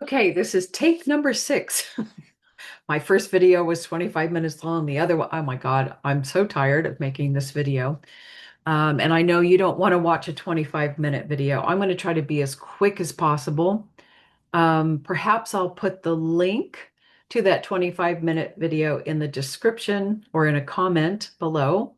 Okay, this is take number 6. My first video was 25 minutes long. The other one, oh my God, I'm so tired of making this video. And I know you don't want to watch a 25-minute video. I'm going to try to be as quick as possible. Perhaps I'll put the link to that 25-minute video in the description or in a comment below.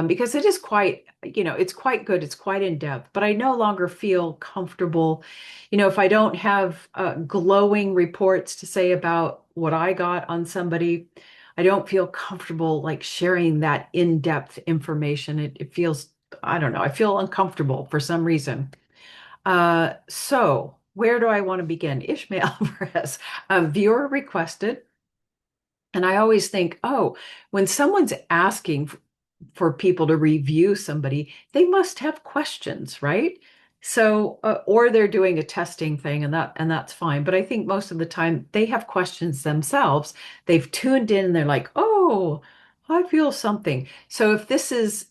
Because it is quite, it's quite good. It's quite in depth, but I no longer feel comfortable. If I don't have glowing reports to say about what I got on somebody, I don't feel comfortable like sharing that in-depth information. It feels, I don't know, I feel uncomfortable for some reason. So where do I want to begin? Ishmael Perez, viewer requested. And I always think, oh, when someone's asking for people to review somebody, they must have questions, right? So, or they're doing a testing thing, and that's fine. But I think most of the time they have questions themselves. They've tuned in and they're like, oh, I feel something. So if this is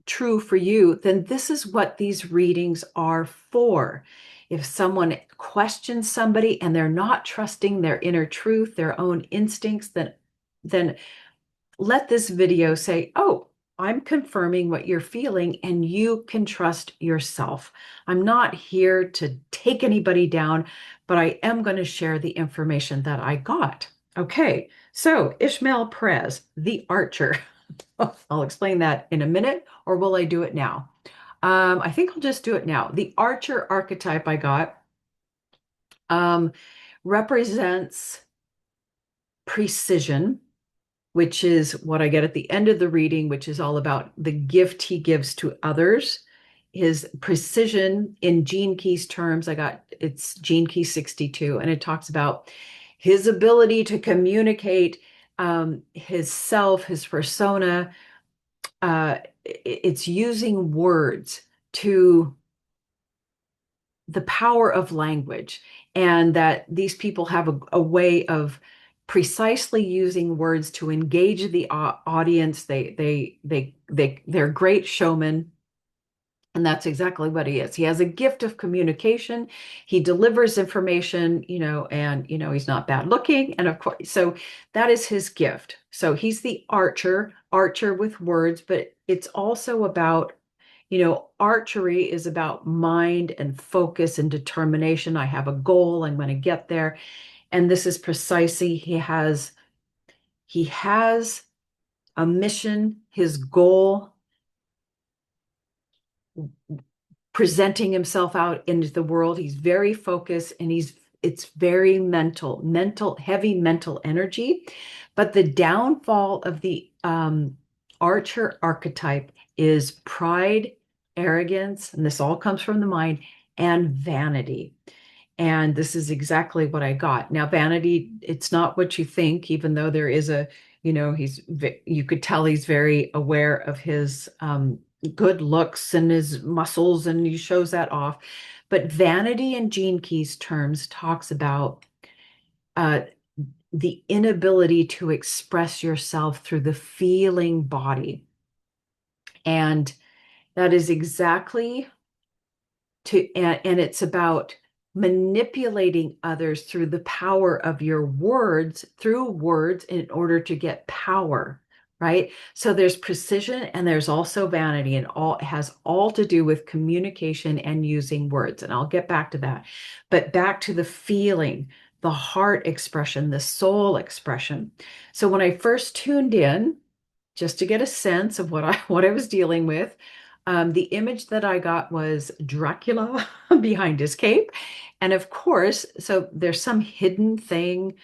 true for you, then this is what these readings are for. If someone questions somebody and they're not trusting their inner truth, their own instincts, then let this video say, oh, I'm confirming what you're feeling and you can trust yourself. I'm not here to take anybody down, but I am going to share the information that I got. Okay, so Ismael Perez, the archer. I'll explain that in a minute, or will I do it now? I think I'll just do it now. The archer archetype I got um, represents precision, which is what I get at the end of the reading, which is all about the gift he gives to others. His precision in Gene Key's terms, it's Gene Key 62, and it talks about his ability to communicate his self, his persona. It's using words to the power of language, and that these people have a way of precisely using words to engage the audience. They're great showmen. And that's exactly what he is. He has a gift of communication. He delivers information, and, he's not bad looking. And of course, so that is his gift. So he's the archer with words, but it's also about, archery is about mind and focus and determination. I have a goal. I'm going to get there. And this is precisely, he has a mission, his goal, presenting himself out into the world. He's very focused, and it's very heavy mental energy. But the downfall of the archer archetype is pride, arrogance, and this all comes from the mind, and vanity. And this is exactly what I got. Now, vanity, it's not what you think, even though there is you could tell he's very aware of his good looks and his muscles, and he shows that off. But vanity in Gene Key's terms talks about uh, the inability to express yourself through the feeling body. And that is exactly and it's about manipulating others through the power of your words, through words in order to get power, right? So there's precision and there's also vanity, and it has all to do with communication and using words. And I'll get back to that. But back to the feeling, the heart expression, the soul expression. So when I first tuned in, just to get a sense of what I was dealing with, the image that I got was Dracula behind his cape. And of course, so there's some hidden thing,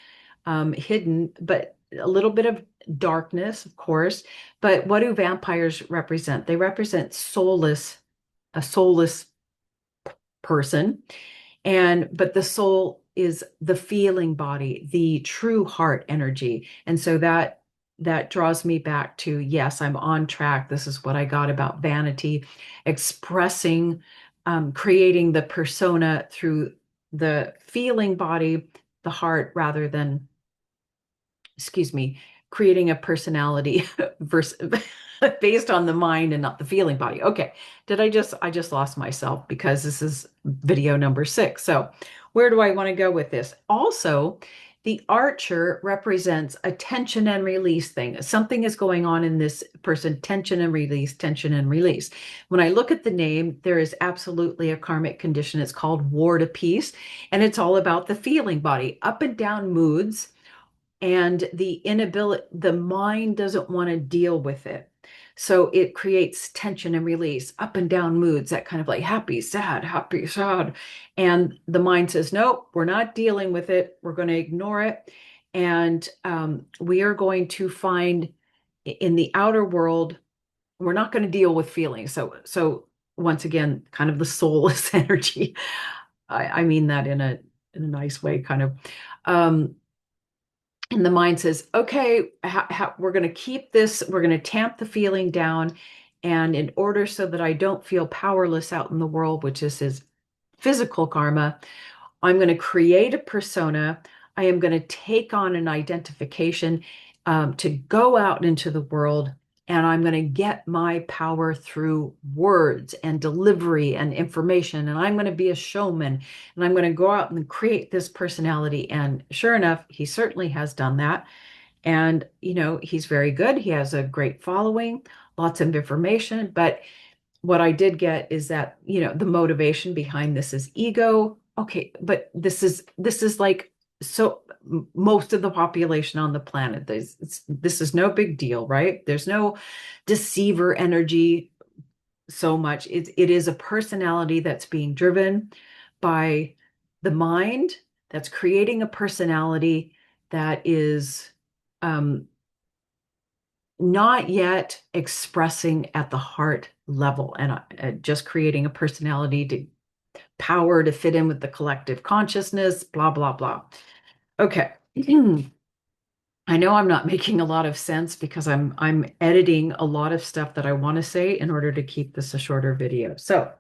hidden, but a little bit of darkness, of course. But what do vampires represent? They represent a soulless person. But the soul is the feeling body, the true heart energy. And so that draws me back to, yes, I'm on track. This is what I got about vanity, expressing, creating the persona through the feeling body, the heart, rather than, excuse me, creating a personality versus based on the mind and not the feeling body. Okay. I just lost myself because this is video number 6. So where do I want to go with this? Also, the archer represents a tension and release thing. Something is going on in this person, tension and release, tension and release. When I look at the name, there is absolutely a karmic condition. It's called war to peace, and it's all about the feeling body, up and down moods, and the inability, the mind doesn't want to deal with it. So it creates tension and release, up and down moods, that kind of like happy, sad, happy, sad. And the mind says, nope, we're not dealing with it. We're going to ignore it. And we are going to find in the outer world, we're not going to deal with feelings. So once again, kind of the soulless energy. I mean that in a nice way, kind of. Um, and the mind says, okay, we're going to keep this, we're going to tamp the feeling down. And in order so that I don't feel powerless out in the world, which is his physical karma, I'm going to create a persona. I am going to take on an identification to go out into the world. And I'm going to get my power through words and delivery and information. And I'm going to be a showman. And I'm going to go out and create this personality. And sure enough, he certainly has done that. And, he's very good. He has a great following, lots of information. But what I did get is that, the motivation behind this is ego. Okay, but this is like so most of the population on the planet. This is no big deal, right? There's no deceiver energy so much. It is a personality that's being driven by the mind, that's creating a personality that is um, not yet expressing at the heart level, and just creating a personality to power to fit in with the collective consciousness, blah, blah, blah. Okay. I know I'm not making a lot of sense because I'm editing a lot of stuff that I want to say in order to keep this a shorter video. So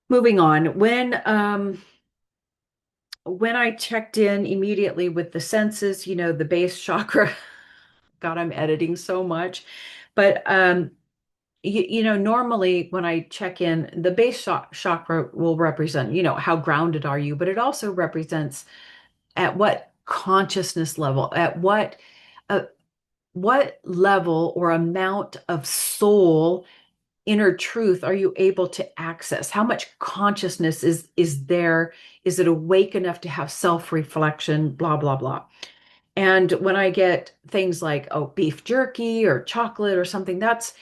moving on, when I checked in immediately with the senses, the base chakra, God, I'm editing so much. But normally when I check in, the base chakra will represent, how grounded are you, but it also represents at what consciousness level, at uh, what level or amount of soul inner truth are you able to access? How much consciousness is there? Is it awake enough to have self-reflection, blah, blah, blah. And when I get things like, oh, beef jerky or chocolate or something, that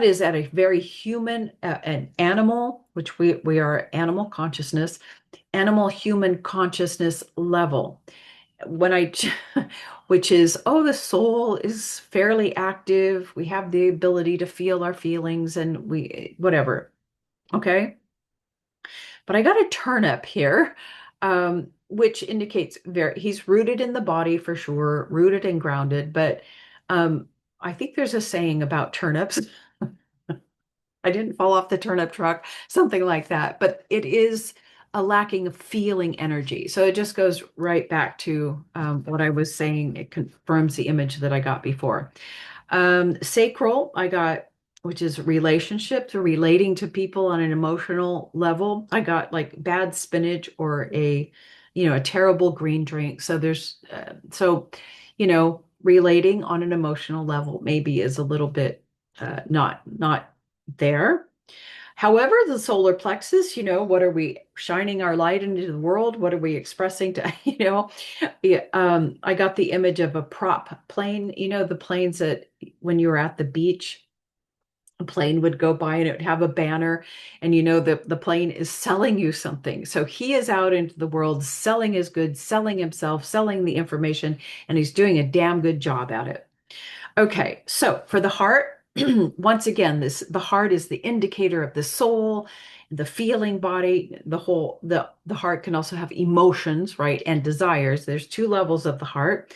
is at a very human, an animal, which we are animal consciousness, animal human consciousness level. When I, which is, oh, the soul is fairly active. We have the ability to feel our feelings and whatever. Okay. But I got a turnip here, which indicates he's rooted in the body for sure, rooted and grounded. But I think there's a saying about turnips. I didn't fall off the turnip truck, something like that. But it is a lacking of feeling energy. So it just goes right back to what I was saying. It confirms the image that I got before. Sacral, I got, which is relationships or relating to people on an emotional level. I got like bad spinach or a terrible green drink. So relating on an emotional level maybe is a little bit not there. However, the solar plexus, what are we shining our light into the world? What are we expressing to, Yeah, I got the image of a prop plane, the planes that when you were at the beach, a plane would go by and it would have a banner, and the plane is selling you something. So he is out into the world selling his goods, selling himself, selling the information, and he's doing a damn good job at it. Okay, so for the heart, once again, the heart is the indicator of the soul, the feeling body, the heart can also have emotions, right? And desires. There's two levels of the heart.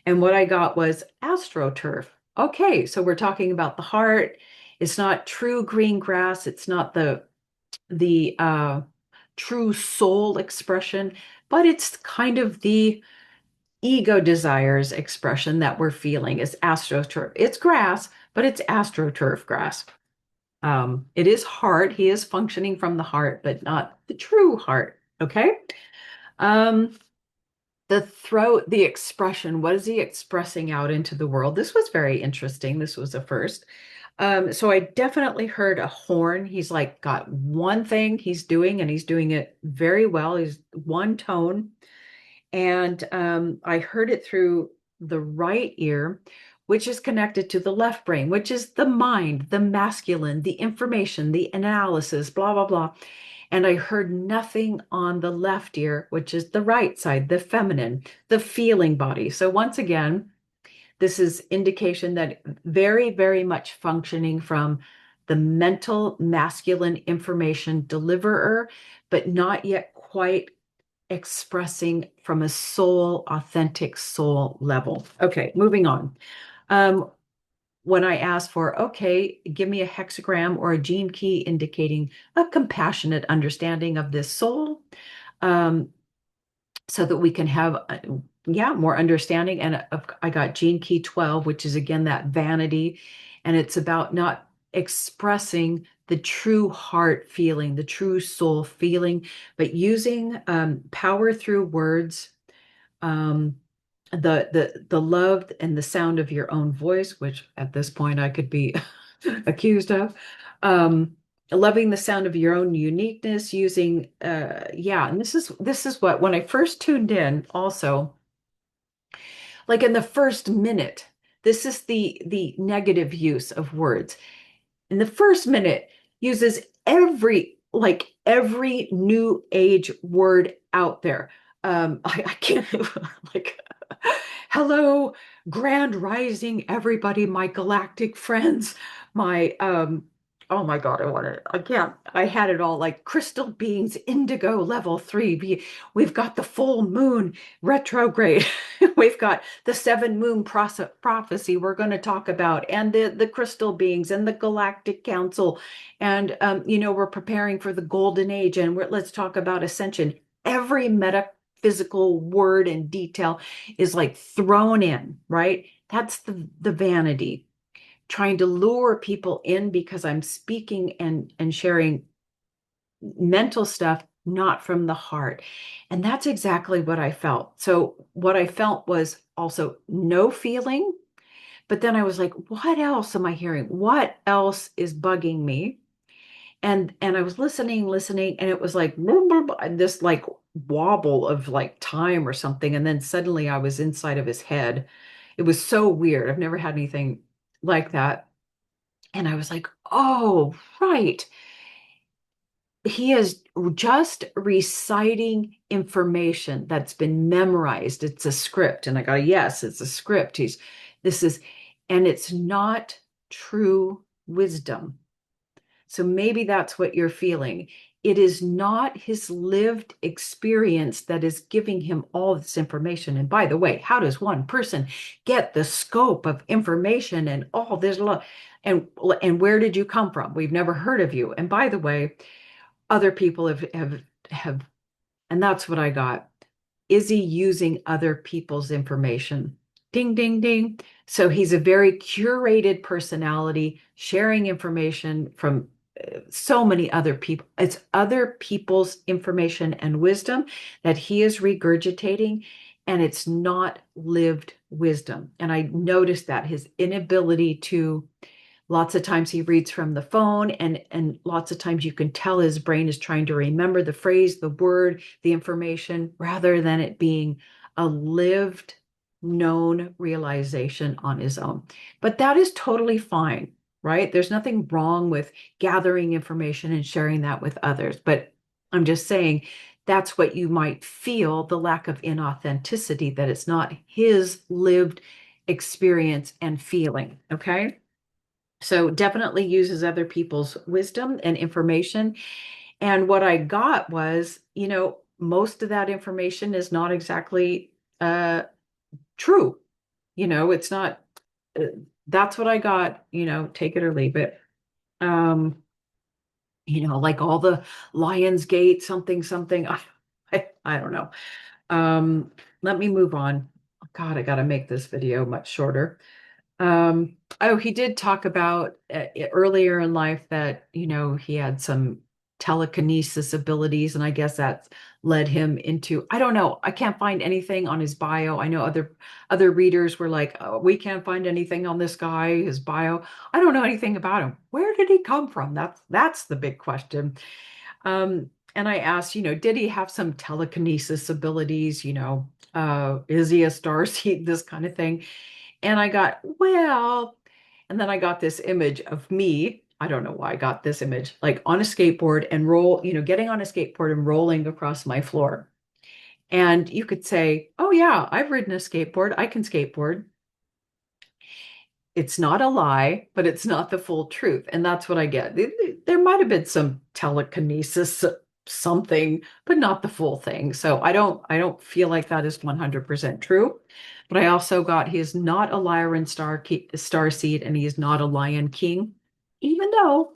And what I got was astroturf. Okay, so we're talking about the heart. It's not true green grass, it's not the true soul expression, but it's kind of the ego desires expression that we're feeling is astroturf. It's grass, but it's astroturf grass. It is heart. He is functioning from the heart, but not the true heart. Okay. Um, the throat, the expression, what is he expressing out into the world? This was very interesting. This was a first. So I definitely heard a horn. He's like got one thing he's doing, and he's doing it very well. He's one tone. And I heard it through the right ear, which is connected to the left brain, which is the mind, the masculine, the information, the analysis, blah, blah, blah. And I heard nothing on the left ear, which is the right side, the feminine, the feeling body. So once again, this is indication that very, very much functioning from the mental masculine information deliverer, but not yet quite expressing from a soul, authentic soul level. Okay, moving on. Um, when I asked for, okay, give me a hexagram or a gene key indicating a compassionate understanding of this soul, um, so that we can have, yeah, more understanding. And I got gene key 12, which is again that vanity. And it's about not expressing the true heart feeling, the true soul feeling, but using power through words, um, the love and the sound of your own voice, which at this point I could be accused of. Loving the sound of your own uniqueness, using yeah, and this is what when I first tuned in, also, like in the first minute, this is the negative use of words. In the first minute, uses every new age word out there. I can't like hello, grand rising, everybody, my galactic friends, my oh my God, I want it. I can't. I had it all like crystal beings, indigo level 3. We've got the full moon retrograde. We've got the seven moon prophecy we're going to talk about, and the crystal beings and the galactic council. And we're preparing for the golden age, and let's talk about ascension. Every metaphysical word and detail is like thrown in, right? That's the vanity, trying to lure people in because I'm speaking and sharing mental stuff, not from the heart. And that's exactly what I felt. So what I felt was also no feeling, but then I was like, what else am I hearing? What else is bugging me? And I was listening, and it was like this like wobble of like time or something. And then suddenly I was inside of his head. It was so weird. I've never had anything like that. And I was like, oh, right. He is just reciting information that's been memorized. It's a script. And I go, yes, it's a script. This is, and it's not true wisdom. So maybe that's what you're feeling. It is not his lived experience that is giving him all this information. And by the way, how does one person get the scope of information and all this? And where did you come from? We've never heard of you. And by the way, other people have, and that's what I got. Is he using other people's information? Ding, ding, ding. So he's a very curated personality, sharing information from so many other people. It's other people's information and wisdom that he is regurgitating, and it's not lived wisdom. And I noticed that his inability to, lots of times he reads from the phone, and lots of times you can tell his brain is trying to remember the phrase, the word, the information, rather than it being a lived, known realization on his own. But that is totally fine, right? There's nothing wrong with gathering information and sharing that with others. But I'm just saying that's what you might feel, the lack of inauthenticity, that it's not his lived experience and feeling. Okay. So definitely uses other people's wisdom and information. And what I got was, most of that information is not exactly true. It's not, uh, that's what I got, take it or leave it. Um, like all the Lions Gate, something, something. I don't know. Let me move on. God, I got to make this video much shorter. Oh, he did talk about earlier in life that, he had some telekinesis abilities, and I guess that's led him into, I don't know, I can't find anything on his bio. I know other readers were like, oh, we can't find anything on this guy, his bio. I don't know anything about him. Where did he come from? That's the big question. And I asked, did he have some telekinesis abilities? Is he a star seed? This kind of thing. And I got, well, and then I got this image of me. I don't know why I got this image, like on a skateboard and getting on a skateboard and rolling across my floor. And you could say, oh, yeah, I've ridden a skateboard. I can skateboard. It's not a lie, but it's not the full truth. And that's what I get. There might have been some telekinesis, something, but not the full thing. So I don't feel like that is 100% true. But I also got he is not a liar in star seed, and he is not a lion king, even though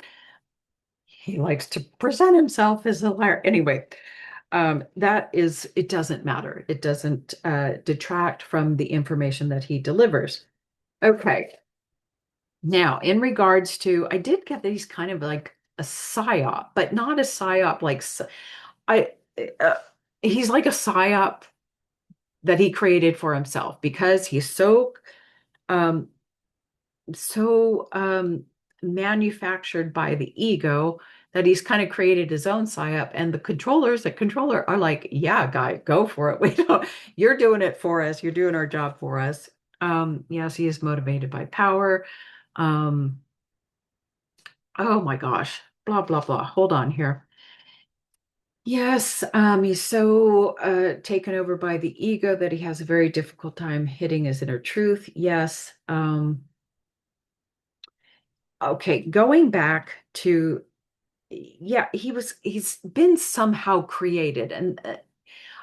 he likes to present himself as a liar. Anyway, it doesn't matter. It doesn't detract from the information that he delivers. Okay. Now, in regards to, I did get that he's kind of like a psyop, but not a psyop like I. Uh, he's like a psyop that he created for himself because he's um, so manufactured by the ego that he's kind of created his own psyop. And the controller are like, yeah, guy, go for it. You're doing it for us. You're doing our job for us. Yes, he is motivated by power. Um, Oh my gosh, blah, blah, blah. Hold on here. Yes, he's so taken over by the ego that he has a very difficult time hitting his inner truth. Yes. Okay, going back to, yeah, he's been somehow created. And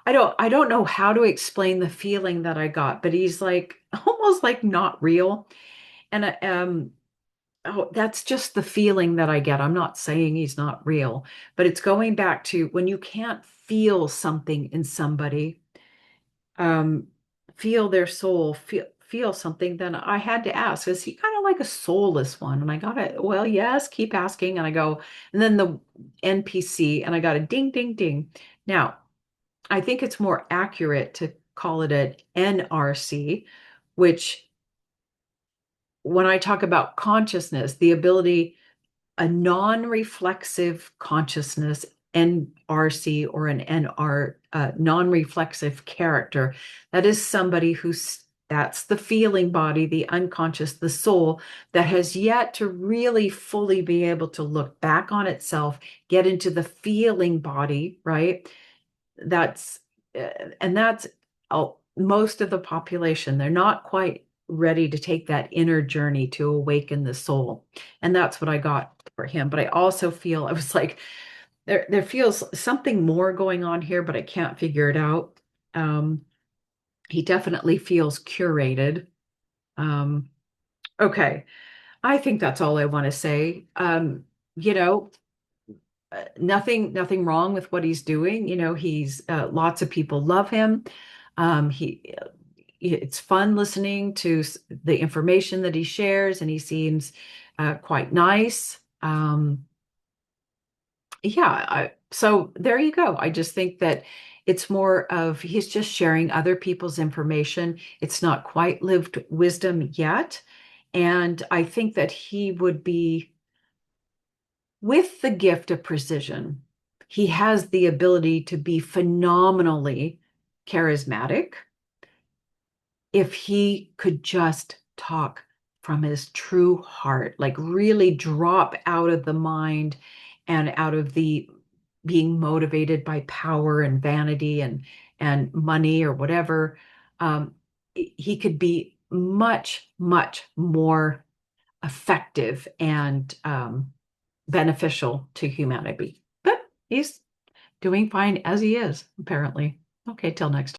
I don't know how to explain the feeling that I got, but he's like almost like not real. And oh, that's just the feeling that I get. I'm not saying he's not real, but it's going back to when you can't feel something in somebody, um, feel their soul, feel something, then I had to ask, is he kind of like a soulless one? And I got it. Well, yes, keep asking. And I go, and then the NPC, and I got a ding, ding, ding. Now, I think it's more accurate to call it an NRC, which when I talk about consciousness, the ability a non-reflexive consciousness, NRC, or an NR, non-reflexive character. That is somebody that's the feeling body, the unconscious, the soul that has yet to really fully be able to look back on itself, get into the feeling body, right? That's and that's most of the population. They're not quite ready to take that inner journey to awaken the soul. And that's what I got for him. But I also feel I was like, there feels something more going on here, but I can't figure it out. Um, he definitely feels curated. Um, okay. I think that's all I want to say. You know, nothing wrong with what he's doing. He's lots of people love him. He it's fun listening to the information that he shares, and he seems quite nice. Yeah, so there you go. I just think that it's more of he's just sharing other people's information. It's not quite lived wisdom yet. And I think that he would be with the gift of precision. He has the ability to be phenomenally charismatic if he could just talk from his true heart, like really drop out of the mind and out of the being motivated by power and vanity and money or whatever. He could be much, much more effective and beneficial to humanity. But he's doing fine as he is, apparently. Okay, till next time.